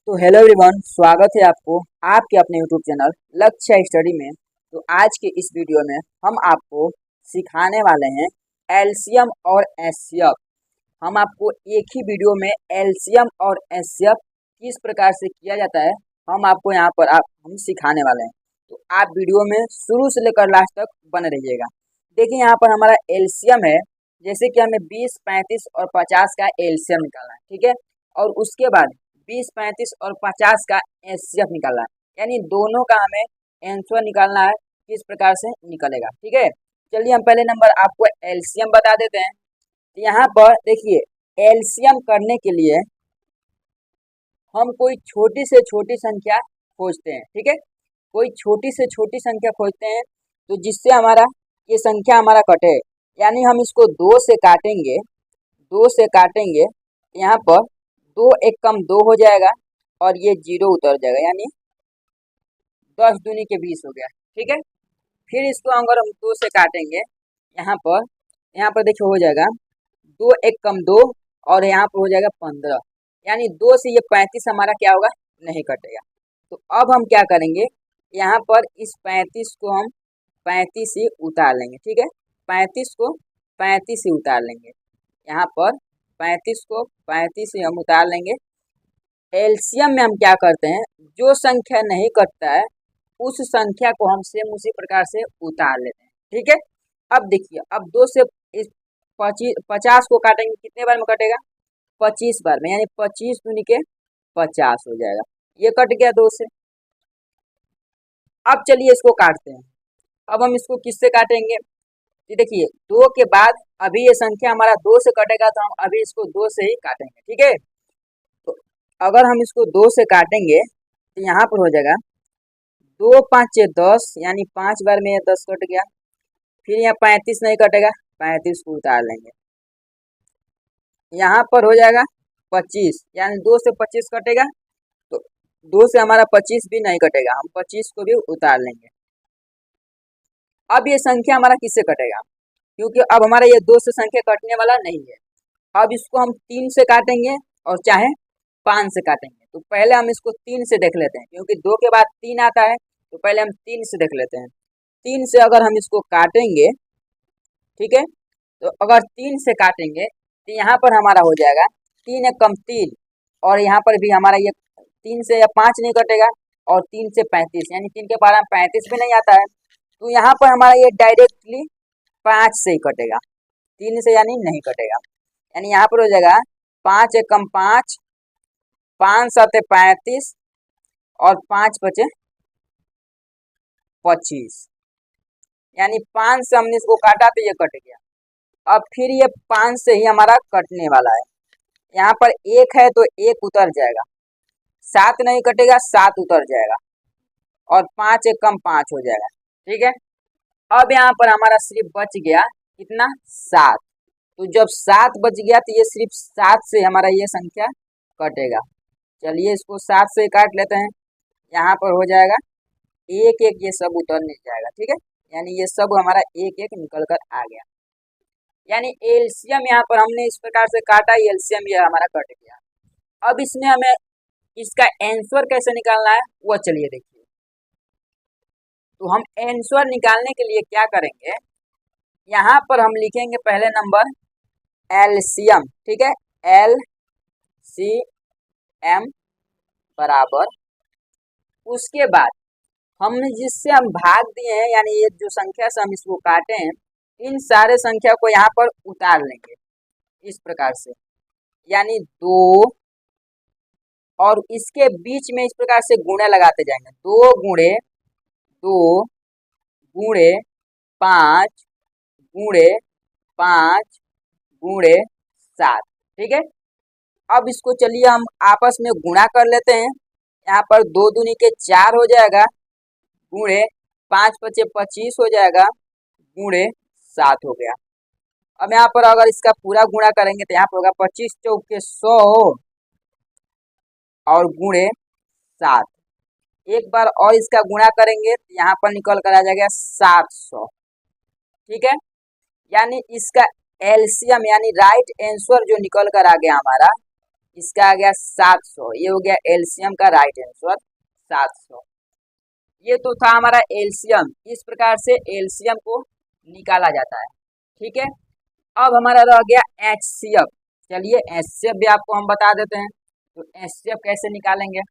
तो hello everyone, स्वागत है आपको आपके अपने यूट्यूब चैनल लक्ष्य स्टडी में। तो आज के इस वीडियो में हम आपको सिखाने वाले हैं एलसीएम और एचसीएफ। हम आपको एक ही वीडियो में एलसीएम और एचसीएफ किस प्रकार से किया जाता है हम आपको यहाँ पर हम सिखाने वाले हैं। तो आप वीडियो में शुरू से लेकर लास्ट तक बने रहिएगा। देखिए यहाँ पर हमारा एलसीएम है, जैसे कि हमें 20, 35 और 50 का एलसीएम निकालना है, ठीक है। और उसके बाद 20, 35 और 50 का एचसीएफ निकालना है, यानी दोनों का हमें आंसर निकालना है। किस प्रकार से निकलेगा, ठीक है। चलिए हम पहले नंबर आपको एलसीएम बता देते हैं। तो यहाँ पर देखिए, एलसीएम करने के लिए हम कोई छोटी से छोटी संख्या खोजते हैं, ठीक है। कोई छोटी से छोटी संख्या खोजते हैं तो जिससे हमारा ये संख्या हमारा कटे, यानी हम इसको 2 से काटेंगे। 2 से काटेंगे, यहाँ पर 2 एक कम 2 हो जाएगा और ये 0 उतर जाएगा, यानी 10 दूनी के 20 हो गया, ठीक है। फिर इसको अगर हम 2 से काटेंगे, यहाँ पर देखिए हो जाएगा 2 एक कम 2 और यहाँ पर हो जाएगा 15, यानी 2 से ये 35 हमारा क्या होगा, नहीं कटेगा। तो अब हम क्या करेंगे, यहाँ पर इस 35 को हम 35 से उतार लेंगे, ठीक है। 35 को 35 से उतार लेंगे, यहाँ पर 35 को 35 से हम उतार लेंगे। एलसीएम में हम क्या करते हैं, जो संख्या नहीं कटता है उस संख्या को हम सेम उसी प्रकार से उतार लेते हैं, ठीक है। अब देखिए, अब 2 से इस 50 को काटेंगे, कितने बार में कटेगा, 25 बार में, यानी 25 दूनी के 50 हो जाएगा। ये कट गया 2 से। अब चलिए इसको काटते हैं। अब हम इसको किससे काटेंगे, तो देखिए 2 के बाद अभी ये संख्या हमारा 2 से कटेगा, तो हम अभी इसको 2 से ही काटेंगे, ठीक है। तो अगर हम इसको 2 से काटेंगे तो यहाँ पर हो जाएगा 2 5 10, यानी 5 बार में 10 कट गया। फिर यहाँ 35 नहीं कटेगा, 35 को उतार लेंगे, यहाँ पर हो जाएगा 25, यानी 2 से 25 कटेगा, तो 2 से हमारा 25 भी नहीं कटेगा, हम 25 को भी उतार लेंगे। अब ये संख्या हमारा किससे कटेगा, क्योंकि अब हमारा ये 2 से संख्या कटने वाला नहीं है। अब इसको हम 3 से काटेंगे और चाहे 5 से काटेंगे। तो पहले हम इसको 3 से देख लेते हैं, क्योंकि 2 के बाद 3 आता है, तो पहले हम 3 से देख लेते हैं। 3 से अगर हम इसको काटेंगे, ठीक है, तो अगर 3 से काटेंगे तो यहाँ पर हमारा हो जाएगा 3 एक कम 3, और यहाँ पर भी हमारा ये 3 से या 5 नहीं कटेगा, और 3 से 35, यानी 3 के बाद 35 भी नहीं आता है, तो यहाँ पर हमारा ये डायरेक्टली 5 से ही कटेगा, 3 से यानी नहीं कटेगा। यानी यहाँ पर हो जाएगा 5 एक कम 5, 5 7 35 और 5 बचे 25, यानी 5 से हमने इसको काटा तो ये कट गया। अब फिर ये 5 से ही हमारा कटने वाला है, यहाँ पर 1 है तो 1 उतर जाएगा, 7 नहीं कटेगा, 7 उतर जाएगा, और 5 एक कम 5 हो जाएगा, ठीक है। अब यहाँ पर हमारा सिर्फ बच गया कितना, 7। तो जब 7 बच गया तो ये सिर्फ 7 से हमारा ये संख्या कटेगा। चलिए इसको 7 से काट लेते हैं, यहाँ पर हो जाएगा 1 1, ये सब उतर नहीं जाएगा, ठीक है। यानी ये सब हमारा 1 1 निकल कर आ गया, यानी एलसीएम यहाँ पर हमने इस प्रकार से काटा, एलसीएम ये हमारा कट गया। अब इसमें हमें इसका आंसर कैसे निकालना है वो चलिए देखिए। तो हम आंसर निकालने के लिए क्या करेंगे, यहाँ पर हम लिखेंगे पहले नंबर एलसीएम, ठीक है। एलसीएम बराबर, उसके बाद हमने जिससे हम भाग दिए हैं, यानी ये जो संख्या से हम इसको काटे हैं, इन सारे संख्या को यहाँ पर उतार लेंगे इस प्रकार से, यानी 2, और इसके बीच में इस प्रकार से गुणे लगाते जाएंगे, 2 गुणे 2 गुणे 5 गुणे 5 गुणे 7, ठीक है। अब इसको चलिए हम आपस में गुणा कर लेते हैं। यहाँ पर 2 दूनी के 4 हो जाएगा, गुणे 5 पचे 25 हो जाएगा, गुणे 7 हो गया। अब यहाँ पर अगर इसका पूरा गुणा करेंगे तो यहाँ पर होगा 25 चौके 100 और गुणे 7। एक बार और इसका गुणा करेंगे तो यहाँ पर निकल कर आ जाएगा 700, ठीक है। यानी इसका एलसीएम यानी राइट आंसर जो निकल कर आ गया हमारा, इसका आ गया 700, ये हो गया एलसीएम का राइट आंसर 700। ये तो था हमारा एलसीएम, इस प्रकार से एलसीएम को निकाला जाता है। ठीक है, अब हमारा रह गया एचसीएफ। चलिए एचसीएफ भी आपको हम बता देते हैं। तो एचसीएफ कैसे निकालेंगे,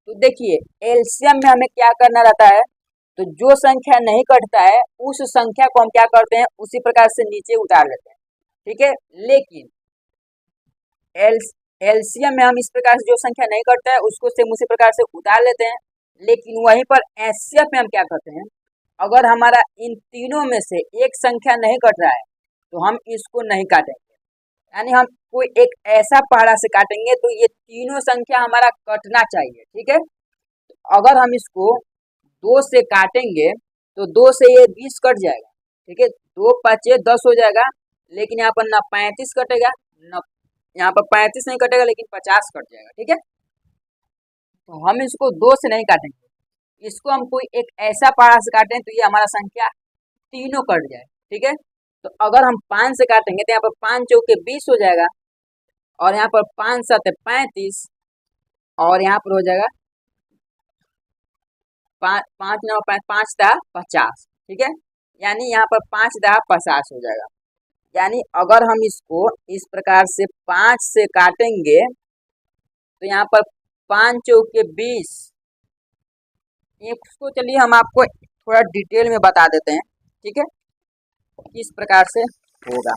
तो देखिए एलसीएम में हमें क्या करना रहता है, तो जो संख्या नहीं कटता है उस संख्या को हम क्या करते हैं, उसी प्रकार से नीचे उतार लेते हैं। ठीक है, लेकिन एलसीएम में हम इस प्रकार से जो संख्या नहीं कटता है उसको सेम उसी प्रकार से उतार लेते हैं। लेकिन वहीं पर एचसीएफ में हम क्या करते हैं, अगर हमारा इन तीनों में से एक संख्या नहीं कट रहा है तो हम इसको नहीं काटेंगे, यानी हम कोई एक ऐसा पहाड़ा से काटेंगे तो ये तीनों संख्या हमारा कटना चाहिए। ठीक है, तो अगर हम इसको 2 से काटेंगे तो 2 से ये 20 कट जाएगा। ठीक है, 2 5 10 हो जाएगा, लेकिन यहाँ पर ना 35 कटेगा, न यहाँ पर 35 नहीं कटेगा, लेकिन 50 कट जाएगा। ठीक है, तो हम इसको 2 से नहीं काटेंगे, इसको हम कोई एक ऐसा पहाड़ा से काटें तो ये हमारा संख्या तीनों कट जाए। ठीक है, तो अगर हम 5 से काटेंगे तो यहाँ पर 5 चौके 20 हो जाएगा, और यहाँ पर 5 7 35, और यहाँ पर हो जाएगा 5 9 5 दा 50। ठीक है, यानी यहाँ पर 5 दा 50 हो जाएगा। यानी अगर हम इसको इस प्रकार से 5 से काटेंगे तो यहाँ पर 5 चौके 20, इसको चलिए हम आपको थोड़ा डिटेल में बता देते हैं। ठीक है, किस प्रकार से होगा,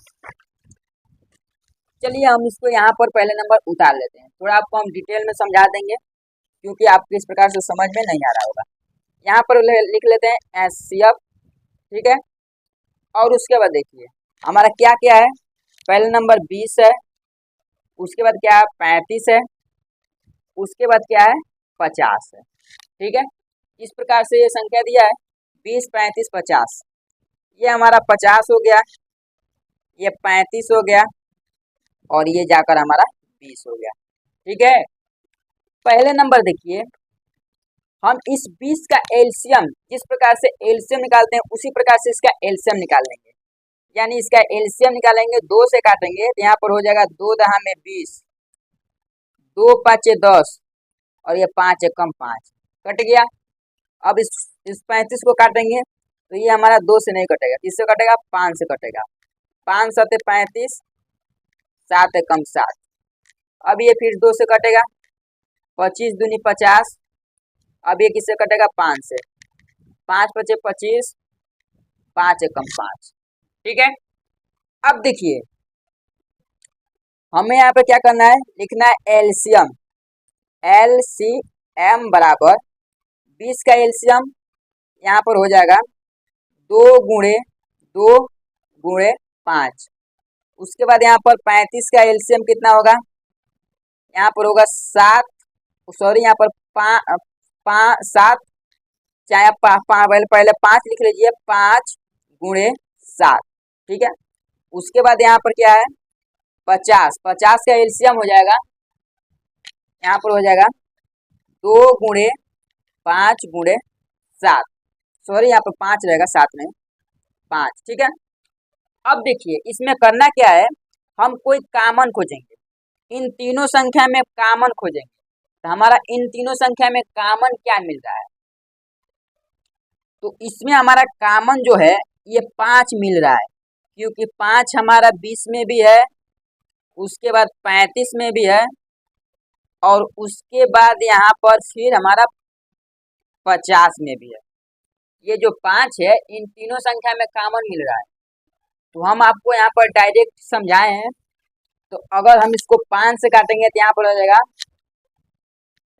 चलिए हम इसको यहाँ पर पहले नंबर उतार लेते हैं, थोड़ा आपको हम डिटेल में समझा देंगे क्योंकि आपको इस प्रकार से समझ में नहीं आ रहा होगा। यहाँ पर लिख लेते हैं एचसीएफ। ठीक है, और उसके बाद देखिए हमारा क्या क्या है, पहले नंबर 20 है, उसके बाद क्या है 35 है, उसके बाद क्या है 50 है। ठीक है, इस प्रकार से ये संख्या दिया है 20 35 50, ये हमारा 50 हो गया, ये 35 हो गया, और ये जाकर हमारा 20 हो गया। ठीक है, पहले नंबर देखिए, हम इस 20 का एलसीएम जिस प्रकार से एलसीएम निकालते हैं उसी प्रकार से इसका एलसीएम निकाल लेंगे। यानी इसका एलसीएम निकालेंगे, 2 से काटेंगे तो यहाँ पर हो जाएगा 2 दहा में 20, 2 5 10, और ये 5 एकम 5 कट गया। अब इस 35 को काटेंगे तो ये हमारा 2 से नहीं कटेगा, किससे कटेगा 5 से कटेगा, 5 7 35, 7 एकम 7। अब ये फिर 2 से कटेगा, 25 दूनी 50, अब ये किससे कटेगा 5 से, 5 5 25, 5 एकम 5। ठीक है, अब देखिए हमें यहाँ पे क्या करना है, लिखना है एलसीएम। एलसीएम बराबर 20 का एलसीएम यहाँ पर हो जाएगा 2 गुणे 2 गुणे 5। उसके बाद यहाँ पर 35 का एलसीएम कितना होगा, यहाँ पर होगा 7, सॉरी यहाँ पर 7, चाहे आप पहले 5 लिख लीजिए, 5 गुणे 7। ठीक है, उसके बाद यहाँ पर क्या है 50, 50 का एलसीएम हो जाएगा, यहाँ पर हो जाएगा 2 गुणे 5 गुणे 7, सॉरी यहाँ पर 5 रहेगा 7 में 5। ठीक है, अब देखिए इसमें करना क्या है, हम कोई कॉमन खोजेंगे, इन तीनों संख्या में कॉमन खोजेंगे। तो हमारा इन तीनों संख्या में कॉमन क्या मिल रहा है, तो इसमें हमारा कॉमन जो है ये 5 मिल रहा है, क्योंकि 5 हमारा 20 में भी है, उसके बाद 35 में भी है, और उसके बाद यहाँ पर फिर हमारा 50 में भी है। ये जो 5 है इन तीनों संख्या में कॉमन मिल रहा है, तो हम आपको यहाँ पर डायरेक्ट समझाए हैं। तो अगर हम इसको 5 से काटेंगे तो यहाँ पर हो जाएगा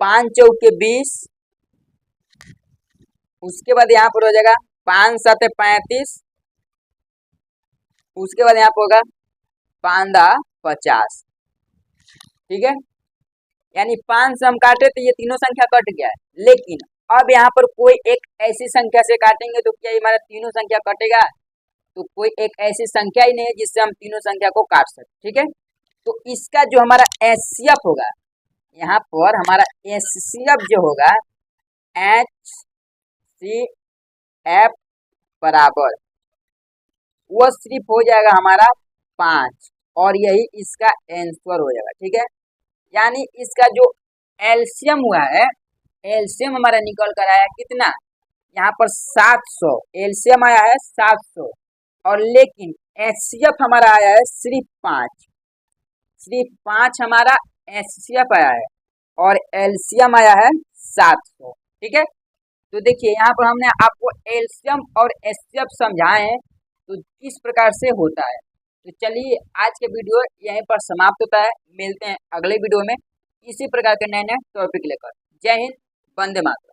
5 चौके 20, उसके बाद यहाँ पर हो जाएगा 5 7 35, उसके बाद यहाँ पर होगा 5 दहा 50। ठीक है, यानी 5 से हम काटे तो ये तीनों संख्या कट गया है, लेकिन अब यहाँ पर कोई एक ऐसी संख्या से काटेंगे तो क्या हमारा तीनों संख्या कटेगा, तो कोई एक ऐसी संख्या ही नहीं है जिससे हम तीनों संख्या को काट सकते। ठीक है, तो इसका जो हमारा एचसीएफ होगा, यहाँ पर हमारा एचसीएफ जो होगा एचसीएफ बराबर वो सिर्फ हो जाएगा हमारा 5, और यही इसका आंसर हो जाएगा। ठीक है, यानी इसका जो एलसीएम हुआ है, एलसीएम हमारा निकल कर आया कितना, यहाँ पर 700 एलसीएम आया है 700, और लेकिन एचसीएफ हमारा आया है सिर्फ 5 हमारा एचसीएफ आया है और एलसीएम आया है 700। ठीक है, तो देखिए यहाँ पर हमने आपको एलसीएम और एचसीएफ समझाए हैं तो किस प्रकार से होता है। तो चलिए आज के वीडियो यहीं पर समाप्त होता है, मिलते हैं अगले वीडियो में इसी प्रकार के नए नए टॉपिक लेकर। जय हिंद, वंदे मातरम।